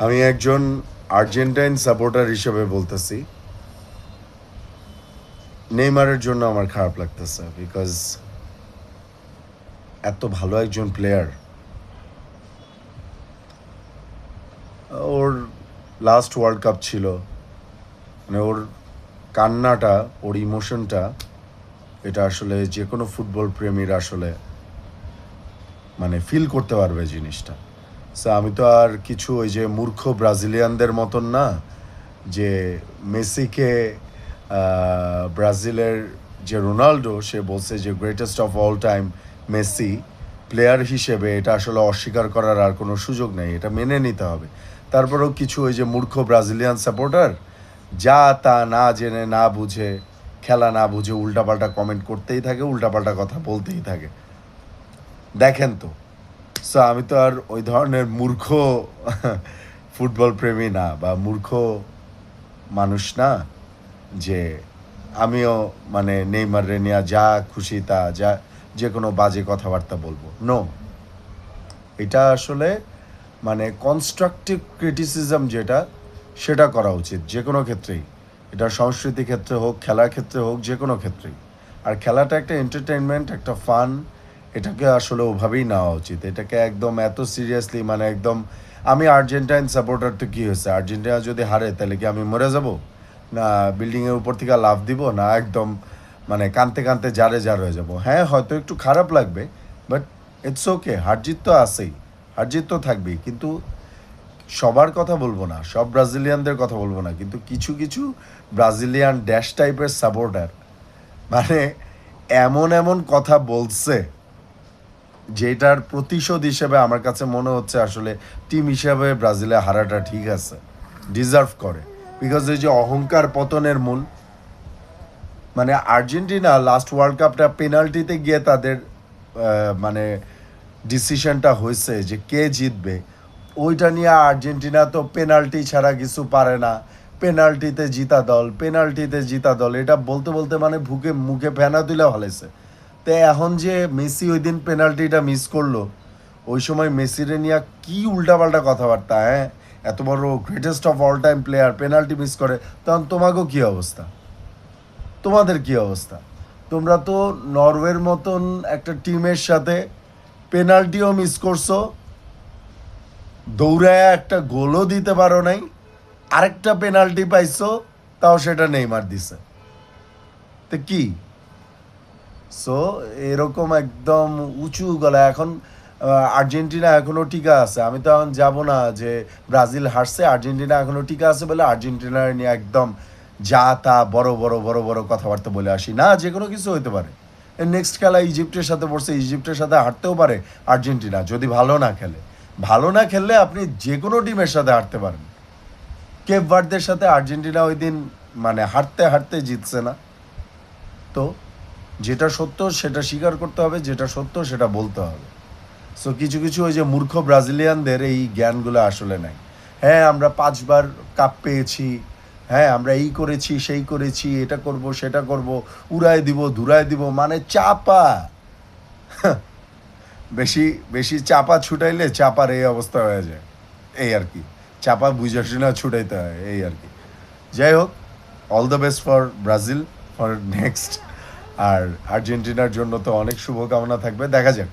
আমি একজন Argentine supporter হিসেবে বলতেছি, নেইমারের জন্য আমার খারাপ লাগতেছে, বিকজ এত ভালো একজন প্লেয়ার, ওর লাস্ট ওয়ার্ল্ড কাপ ছিল, মানে ওর কান্নাটা, ওর ইমোশনটা, এটা আসলে যে কোনো ফুটবল প্রেমীর আসলে মানে ফিল করতে পারবে জিনিসটা। সো আমি তো আর কিছু ওই যে মূর্খ ব্রাজিলিয়ানদের মতন না, যে মেসিকে ব্রাজিলের যে রোনাল্ডো, সে বলছে যে greatest of all time Messi, player হিসেবে এটা আসলে অস্বীকার করার আর কোনো সুযোগ নেই, এটা মেনে নিতে হবে। তারপরেও কিছু ওই যে মূর্খ ব্রাজিলিয়ান সাপোর্টার যা তা না জেনে না বুঝে, খেলা না বুঝে উল্টাপাল্টা কমেন্ট করতেই থাকে, উল্টাপাল্টা কথা বলতেই থাকে। দেখেন তো, সো আমি তো আর ওই ধরনের মূর্খ ফুটবল প্রেমী না, বা মূর্খ মানুষ না যে আমিও মানে নেইমার রেনিয়া যা খুশি তা যা যে কোনো বাজে কথাবার্তা বলবো। নো, এটা আসলে মানে কনস্ট্রাকটিভ ক্রিটিসিজম যেটা, সেটা করা উচিত যে কোনো ক্ষেত্রেই। এটা সংস্কৃতি ক্ষেত্রে হোক, খেলার ক্ষেত্রে হোক, যে কোনো ক্ষেত্রেই। আর খেলাটা একটা এন্টারটেনমেন্ট, একটা ফান, এটাকে আসলে ওভাবেই নেওয়া উচিত। এটাকে একদম এত সিরিয়াসলি মানে একদম, আমি আর্জেন্টাইন সাপোর্টার তো কী হয়েছে, আর্জেন্টিনা যদি হারে তাহলে কি আমি মরে যাব, না বিল্ডিংয়ের উপর থেকে লাফ দিব, না একদম মানে কাঁদতে কাঁদতে জারে জার হয়ে যাব। হ্যাঁ, হয়তো একটু খারাপ লাগবে, বাট ইটস ওকে, হারজিত তো আছেই, হারজিত তো থাকবেই। কিন্তু সবার কথা বলবো না, সব ব্রাজিলিয়ানদের কথা বলবো না, কিন্তু কিছু কিছু ব্রাজিলিয়ান ড্যাশ টাইপের সাপোর্টার মানে এমন এমন কথা বলছে, যেটার প্রতিশোধ হিসেবে আমার কাছে মনে হচ্ছে আসলে টিম হিসেবে ব্রাজিলে হারাটা ঠিক আছে, ডিজার্ভ করে। বিকজ এই যে অহংকার পতনের মূল, মানে আর্জেন্টিনা লাস্ট ওয়ার্ল্ড কাপটা পেনাল্টিতে গিয়ে তাদের মানে ডিসিশনটা হয়েছে যে কে জিতবে, ওইটা নিয়ে আর্জেন্টিনা তো পেনাল্টি ছাড়া কিছু পারে না, পেনাল্টিতে জিতা দল, পেনাল্টিতে জিতা দল, এটা বলতে বলতে মানে মুখে ফেনা তুলে ফেলেছে। তো এখন যে মেসি ওই দিন পেনাল্টিটা মিস করলো, ওই সময় মেসিরে নিয়ে কী উল্টাপাল্টা কথাবার্তা, হ্যাঁ, এত বড় greatest of all time player penalty miss করে, তখন তোমাকেও কী অবস্থা, তোমাদের কী অবস্থা? তোমরা তো নরওয়ের মতন একটা টিমের সাথে পেনাল্টিও মিস করছো, দৌড়ায় একটা গোলও দিতে পারো নাই, আরেকটা পেনাল্টি পাইছো, তাও সেটা নেইমার দিছে। তো কি, সো এরকম একদম উঁচু গলা এখন আর্জেন্টিনা এখনও টিকা আছে। আমি তো এখন যাব না যে ব্রাজিল হারছে, আর্জেন্টিনা এখনও টিকা আছে বলে আর্জেন্টিনার নিয়ে একদম যা তা বড় বড় বড় বড় কথাবার্তা বলে আসি না, যে কোনো কিছু হতে পারে। নেক্সট খেলা ইজিপ্টের সাথে পড়ছে, ইজিপ্টের সাথে হারতেও পারে আর্জেন্টিনা যদি ভালো না খেলে। ভালো না খেললে আপনি যে কোনো টিমের সাথে হারতে পারেন। কেপ ভার্দের সাথে আর্জেন্টিনা ওই দিন মানে হারতে হারতে জিতছে না। তো যেটা সত্য সেটা স্বীকার করতে হবে, যেটা সত্য সেটা বলতে হবে। সো কিছু কিছু ওই যে মূর্খ ব্রাজিলিয়ানদের এই জ্ঞানগুলো আসলে নাই। হ্যাঁ, আমরা 5বার কাপ পেয়েছি, হ্যাঁ আমরা এই করেছি সেই করেছি, এটা করব সেটা করব, উড়ায় দিব ধুরায় দিব, মানে চাপা। বেশি বেশি চাপা ছুটাইলে চাপার এই অবস্থা হয়ে যায়, এই আর কি। চাপা বুঝে শুনে ছুটাইতে হয়, এই আর কি। যাই হোক, all the best for Brazil for next. আর আর্জেন্টিনার জন্য তো অনেক শুভকামনা থাকবে, দেখা যাক,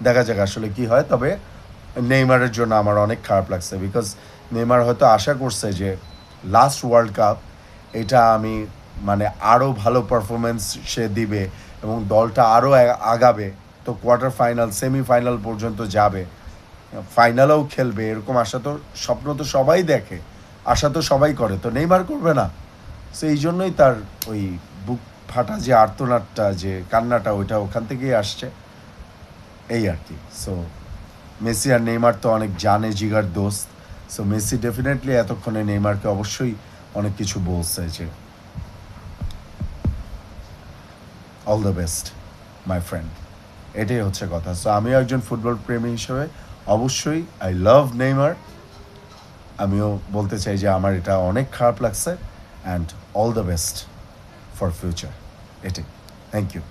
দেখা যাক আসলে কি হয়। তবে নেইমারের জন্য আমার অনেক খারাপ লাগছে, বিকজ নেইমার হয়তো আশা করছে যে লাস্ট ওয়ার্ল্ড কাপ, এটা আমি মানে আরও ভালো পারফরমেন্স সে দিবে এবং দলটা আরও আগাবে, তো কোয়ার্টার ফাইনাল সেমিফাইনাল পর্যন্ত যাবে, ফাইনালেও খেলবে, এরকম আশা তো, স্বপ্ন তো সবাই দেখে, আশা তো সবাই করে, তো নেইমার করবে না? সো এই জন্যই তার ওই বুক ফাটা যে আর্তনাদটা, যে কান্নাটা, ওইটা ওখান থেকেই আসছে, এই আর কি। সো মেসি আর নেইমার তো অনেক জানে জিগার দোস্ত। সো মেসি ডেফিনেটলি এতক্ষণে নেইমারকে অবশ্যই অনেক কিছু বলছে যে all the best my friend, এটাই হচ্ছে কথা। সো আমিও একজন ফুটবল প্রেমী হিসেবে অবশ্যই আই লাভ নেইমার, আমিও বলতে চাই যে আমার এটা অনেক খারাপ লাগছে, and all the best for future, এটাই। Thank you.